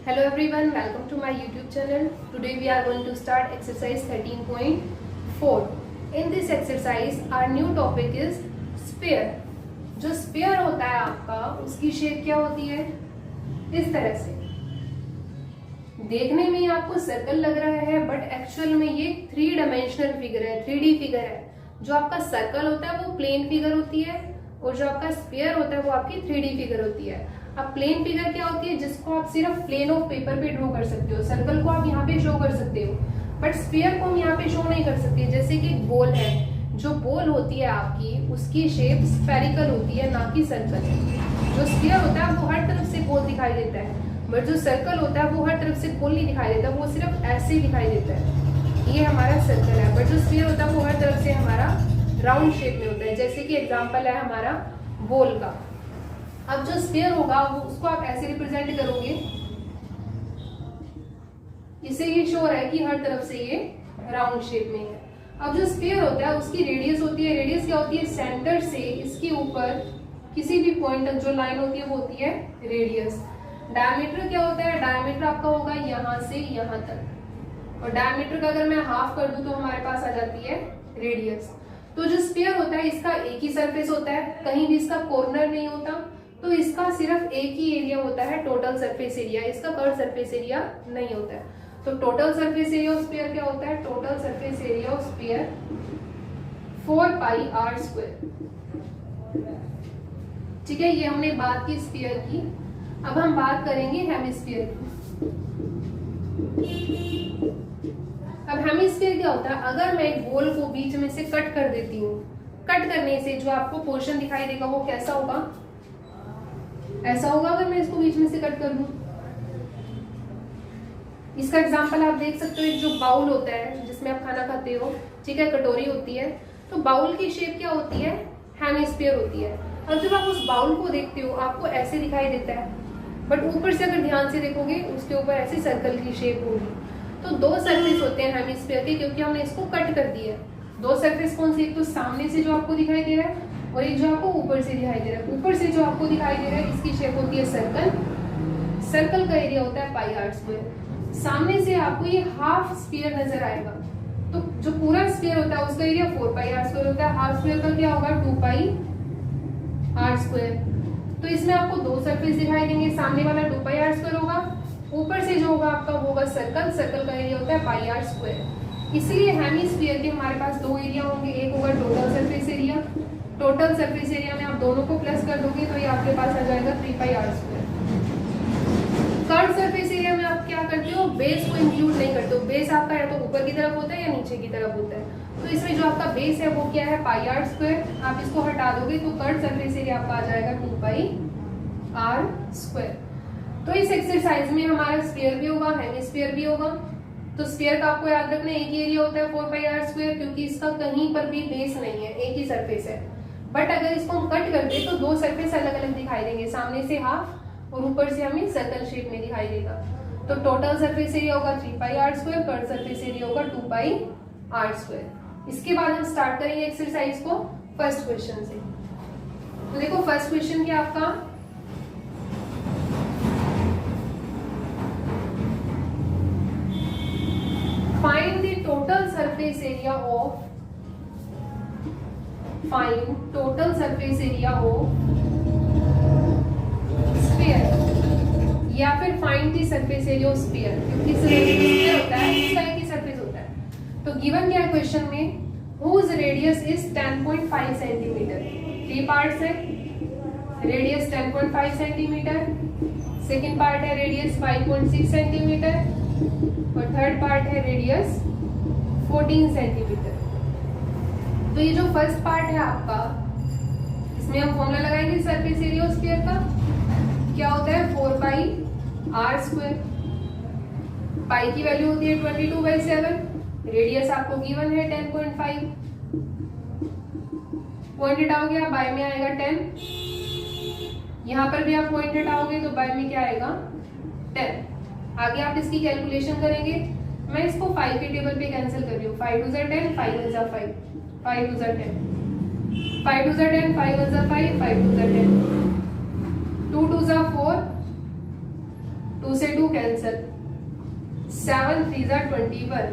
Hello everyone, welcome to my YouTube channel. Today we are going to start exercise 13.4. In this exercise, our new topic is sphere. जो sphere होता है आपका, उसकी shape क्या होती है? इस तरह से। देखने में आपको सर्कल लग रहा है, बट एक्चुअल में ये 3 डायमेंशनल फिगर है, 3D फिगर है। जो आपका सर्कल होता है वो प्लेन फिगर होती है, और जो आपका स्फीयर होता है वो आपकी 3D फिगर होती है। अब प्लेन फिगर क्या होती है? जिसको आप सिर्फ प्लेन ऑफ पेपर पे ड्रॉ कर सकते हो। सर्कल को आप यहाँ पे शो कर सकते हो, बट स्फीयर को हम यहाँ पे शो नहीं कर सकते। जैसे कि एक बॉल है, जो बॉल होती है आपकी, उसकी शेप स्फेरिकल होती है, ना कि सर्कल। जो स्फीयर होता है वो हर तरफ से गोल दिखाई देता है, बट जो सर्कल होता है वो हर तरफ से गोल नहीं दिखाई देता, वो सिर्फ ऐसे ही दिखाई देता है। ये हमारा सर्कल है, बट जो स्फीयर होता है वो हर तरफ से हमारा राउंड शेप में होता है। जैसे कि एग्जांपल है हमारा बॉल का। अब जो स्फीयर होगा वो उसको आप ऐसे रिप्रेजेंट करोगे, इससे ये शो है कि हर तरफ से ये राउंड शेप में है। अब जो स्फीयर होता है उसकी रेडियस होती है। रेडियस क्या होती है? सेंटर से इसके ऊपर किसी भी पॉइंट तक जो लाइन होती है वो होती है रेडियस। डायमीटर क्या होता है? डायमीटर आपका होगा यहाँ से यहाँ तक, और डायमीटर का अगर मैं हाफ कर दूं तो हमारे पास आ जाती है रेडियस। तो जो स्फीयर होता है इसका एक ही सरफेस होता है, कहीं भी इसका कॉर्नर नहीं होता, तो इसका सिर्फ एक ही एरिया होता है, टोटल सरफेस एरिया। इसका कर्व सरफेस एरिया नहीं होता है। तो total surface area of sphere क्या होता है? Total surface area of sphere 4πr²। ठीक है, ये हमने बात की स्फीयर की। अब हम बात करेंगे हेमिस्फीयर की। अब हेमिस्फीयर क्या होता है? अगर मैं एक बॉल को बीच में से कट कर देती हूँ, कट करने से जो आपको पोर्शन दिखाई देगा वो कैसा होगा? ऐसा होगा अगर मैं इसको बीच में से कट कर दूं। इसका एग्जांपल आप देख सकते हो, एक जो बाउल होता है जिसमें आप खाना खाते हो, ठीक है, कटोरी होती है, तो बाउल की शेप क्या होती है? हेमिस्फीयर होती है। और जब आप उस बाउल को देखते हो आपको ऐसे दिखाई देता है, बट ऊपर से अगर ध्यान से देखोगे उसके ऊपर ऐसे सर्कल की शेप होगी। तो 2 सरफेस होते हैं हेमिस्फीयर के, क्योंकि हमने इसको कट कर दिया है। 2 सरफेस कौन सी? एक तो सामने से जो आपको दिखाई दे रहा है, और एक जो आपको ऊपर से दिखाई दे रहा है। ऊपर से जो आपको दिखाई दे रहा है इसकी शेप होती है सर्कल। सर्कल का एरिया होता है πr²। सामने से आपको ये हाफ स्फीयर नजर आएगा, तो जो पूरा स्फीयर होता है उसका एरिया 4πr² होता है। हाफ स्फीयर का क्या होगा? 2πr²। तो इसमें आपको 2 सरफेस दिखाई देंगे। सामने वाला 2πr² होगा, ऊपर से जो होगा आपका वो होगा सर्कल। सर्कल का एरिया होता है πr²। इसलिए हेमिस्फीयर के हमारे पास 2 एरिया होंगे। एक होगा total surface area. Total surface area में आप दोनों को प्लस कर दोगे तो ये आपके पास आ जाएगा 3πr²। कर्व सरफेस एरिया में आप क्या करते हो? बेस को इंक्लूड नहीं करते हो। बेस आपका या तो ऊपर की तरफ होता है या नीचे की तरफ होता है। तो इसमें जो आपका बेस है वो क्या है? πr²। आप इसको हटा दोगे तो कर्व सरफेस एरिया आपका आ जाएगा 2πr²। तो इस एक्सरसाइज में हमारा स्फीयर भी होगा, हेमिस्फीयर भी होगा। तो स्फीयर का आपको याद रखना एक ही एरिया होता है 4πr², क्योंकि इसका कहीं पर भी बेस नहीं है, एक ही सरफेस है। बट अगर इसको हम कट कर दे तो 2 सरफेस अलग अलग दिखाई देंगे, सामने से हाफ और ऊपर से हमें सर्कल शेप में दिखाई देगा। तो टोटल सरफेस एरिया होगा 3πr², कर्व सरफेस एरिया होगा 2πr²। इसके बाद हम स्टार्ट करेंगे एक्सरसाइज को फर्स्ट क्वेश्चन से। तो देखो फर्स्ट क्वेश्चन क्या आपका? Find the total surface area of sphere, या फिर find the surface area of sphere, क्योंकि स्फीयर होता है इसका एक ही सरफेस होता है। तो गिवन क्या है क्वेश्चन में? whose radius is 10.5 centimetre. 3 parts है, रेडियस 10.5 सेंटीमीटर, सेकेंड पार्ट है रेडियस 5.6 सेंटीमीटर, और थर्ड पार्ट है रेडियस 14 सेंटीमीटर। तो ये जो फर्स्ट पार्ट है आपका, इसमें हम फॉर्मूला लगाएंगे सरफेस एरिया ऑफ स्फीयर का। क्या होता है? 4πr²। पाई की वैल्यू होती है 22/7। रेडियस आपको गिवन है 10.5। पॉइंट हटाओगे आप, बाय में आएगा 10। यहाँ पर भी आप पॉइंट हटाओगे तो बाय में क्या आएगा? 10। आगे आप इसकी कैलकुलेशन करेंगे। मैं इसको 5 के टेबल पे कैंसिल कर रही हूँ। 5 2 10, 5 1 5, 5 2 10, 5 2 10, 5 1 5, 5 2 10, 2 2 4, 2 से 2 कैंसिल, 7 3 जा 21,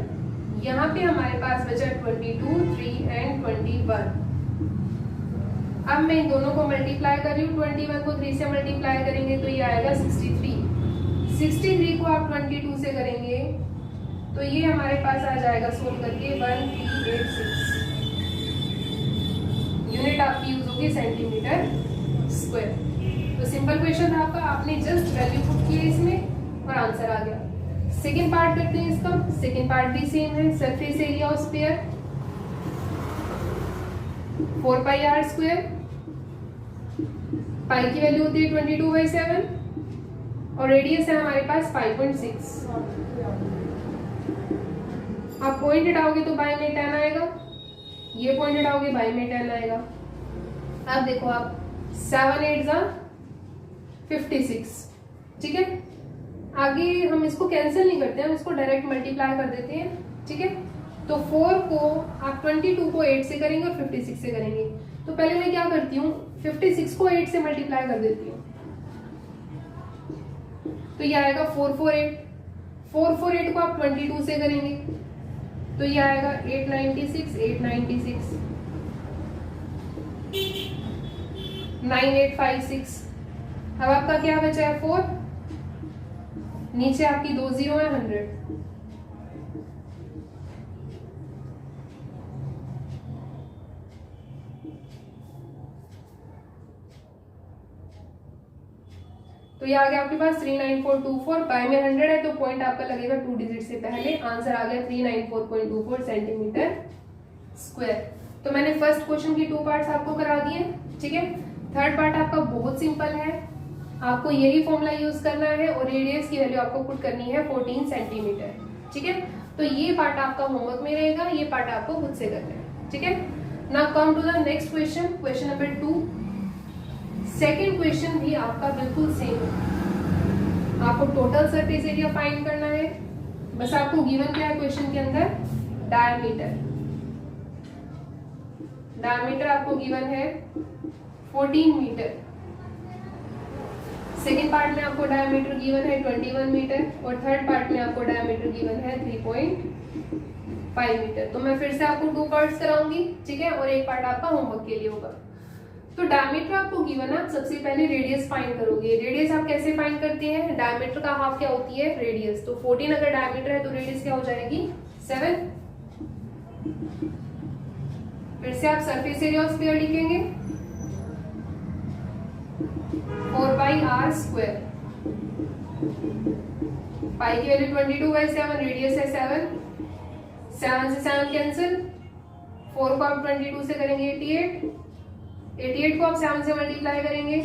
यहाँ पे हमारे पास बचा 22, 3 एंड 21। अब मैं इन दोनों को मल्टीप्लाई कर रही हूँ, 21 को 3 से मल्टीप्लाई करेंगे तो ये आएगा 63, 63 को आप 22 से करेंगे तो ये हमारे पास आ जाएगा सोल्व करके 1386। यूनिट आपकी यूज होगी सेंटीमीटर स्क्वायर। तो सिंपल क्वेश्चन था आपका, आपने जस्ट वैल्यू पुट की है इसमें और आंसर आ गया। सेकेंड पार्ट करते हैं इसका। सेकेंड पार्ट भी सेम है, surface area of sphere 4 pi R square, pi की वैल्यू होती है 22/7 और रेडियस है हमारे पास 5.6। आप पॉइंट हटाओगे तो बाय में 10 आएगा, ये पॉइंट हटाओगे बाय में 10 आएगा। अब देखो आप 7 8 जा 56, ठीक है। आगे हम इसको कैंसिल नहीं करते हैं, हम इसको डायरेक्ट मल्टीप्लाई कर देते हैं, ठीक है। तो 4 को आप 22 को 8 से करेंगे और 56 से करेंगे। तो पहले मैं क्या करती हूँ, 56 को 8 से मल्टीप्लाई कर देती हूँ तो ये आएगा 448, 448 को आप 22 से करेंगे तो ये आएगा 896, 896, 9856। अब आपका क्या बचा है 4, नीचे आपकी 2 0 है 100। तो ये आ गया आपके पास 39424, बाय में 100 है तो पॉइंट आपका लगेगा 2 डिजिट से पहले। आंसर आ गया 394.24 सेंटीमीटर स्क्वायर। तो मैंने फर्स्ट क्वेश्चन की 2 पार्ट्स आपको करा दिए, ठीक है। थर्ड पार्ट आपका बहुत सिंपल है, आपको यही फॉर्मूला यूज करना है और रेडियस की वैल्यू आपको पुट करनी है 14 सेंटीमीटर, ठीक है। तो ये पार्ट आपका होमवर्क में रहेगा, ये पार्ट आपको खुद से करना है, ठीक है। Now come to the next question, question number 2। Second question भी आपका बिल्कुल सेम है, आपको टोटल सरफेस एरिया फाइंड करना है। बस आपको गिवन क्या है क्वेश्चन के अंदर, डायमीटर। डायमीटर आपको गिवन है 14 मीटर। सेकेंड पार्ट में आपको डायमीटर गिवन है 21 मीटर और थर्ड पार्ट में आपको डायमीटर गिवन है 3.5 मीटर। तो मैं फिर से आपको 2 पार्ट्स कराऊंगी, ठीक है, और एक पार्ट आपका होमवर्क के लिए होगा। तो डायमीटर आपको गिवन है, सबसे पहले रेडियस फाइंड करोगे। रेडियस आप कैसे फाइंड करते हैं, डायमीटर का हाफ क्या होती है, रेडियस। तो 14 अगर डायमीटर है तो रेडियस क्या हो जाएगी 7। फिर से आप सरफेस एरिया ऑफ स्फीयर लिखेंगे 4 पाई आर स्क्वायर, पाई की वैल्यू 22/7, रेडियस है 7, 7 से 7 कैंसिल, 4 को आप 22 से करेंगे 88, 88 को आप 7 से मल्टीप्लाई करेंगे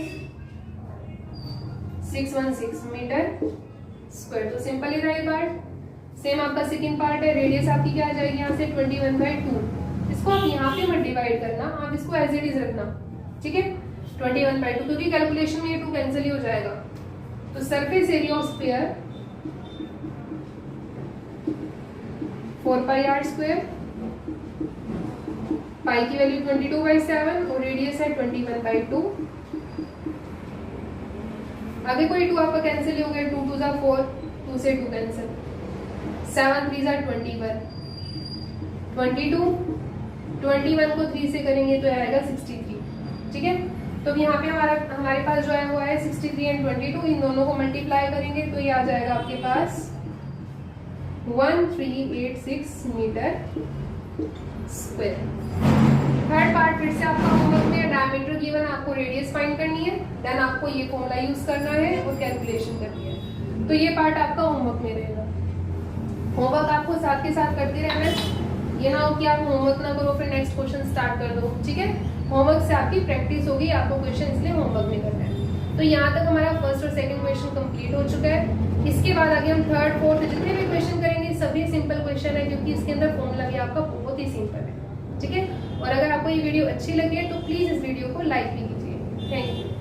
616 मीटर स्क्वायर। तो सिंपल ही रहा ये पार्ट। सेम आपका सेकंड पार्ट है, रेडियस आपकी क्या आ जाएगी यहाँ से 21/2। इसको आप यहाँ पे मत डिवाइड करना, आप इसको एज इट इज रखना, ठीक है, 21/2, क्योंकि कैलकुलेशन में ये 2 कैंसिल ही हो जाएगा। तो surface area of sphere 4 pi R square, pi की वैल्यू 22/7 और रेडियस है 21/2। आगे कोई 2 आपका कैंसिल ही हो गया, 2 2 जा 4, 2 से 2 कैंसिल, 7 3 जा 21, 22, 21 को 3 से करेंगे तो आएगा 63, ठीक है। तो यहाँ पे हमारे पास जो है वो है 63 एंड 22, इन दोनों को मल्टीप्लाई करेंगे तो ये आ जाएगा आपके पास 1386 मीटर स्क्वायर। थर्ड पार्ट फिर से आपका होमवर्क में डायमीटर गिवन, आपको रेडियस फाइंड करनी है, देन आपको ये फॉर्मूला यूज करना है और कैलकुलेशन करनी है। तो ये पार्ट आपका होमवर्क में रहेगा। होमवर्क आपको साथ के साथ करते रहना है, ये ना हो कि आप होमवर्क ना करो फिर नेक्स्ट क्वेश्चन स्टार्ट कर दो, ठीक है। होमवर्क से आपकी प्रैक्टिस होगी, आपको क्वेश्चन इसलिए होमवर्क में करना है। तो यहाँ तक हमारा फर्स्ट और सेकंड क्वेश्चन कंप्लीट हो चुका है। इसके बाद आगे हम थर्ड फोर्थ जितने भी क्वेश्चन करेंगे सभी सिंपल क्वेश्चन है, क्योंकि इसके अंदर फॉर्मूला भी आपका बहुत ही सिंपल है, ठीक है। और अगर आपको ये वीडियो अच्छी लगे तो प्लीज इस वीडियो को लाइक भी कीजिए। Thank you.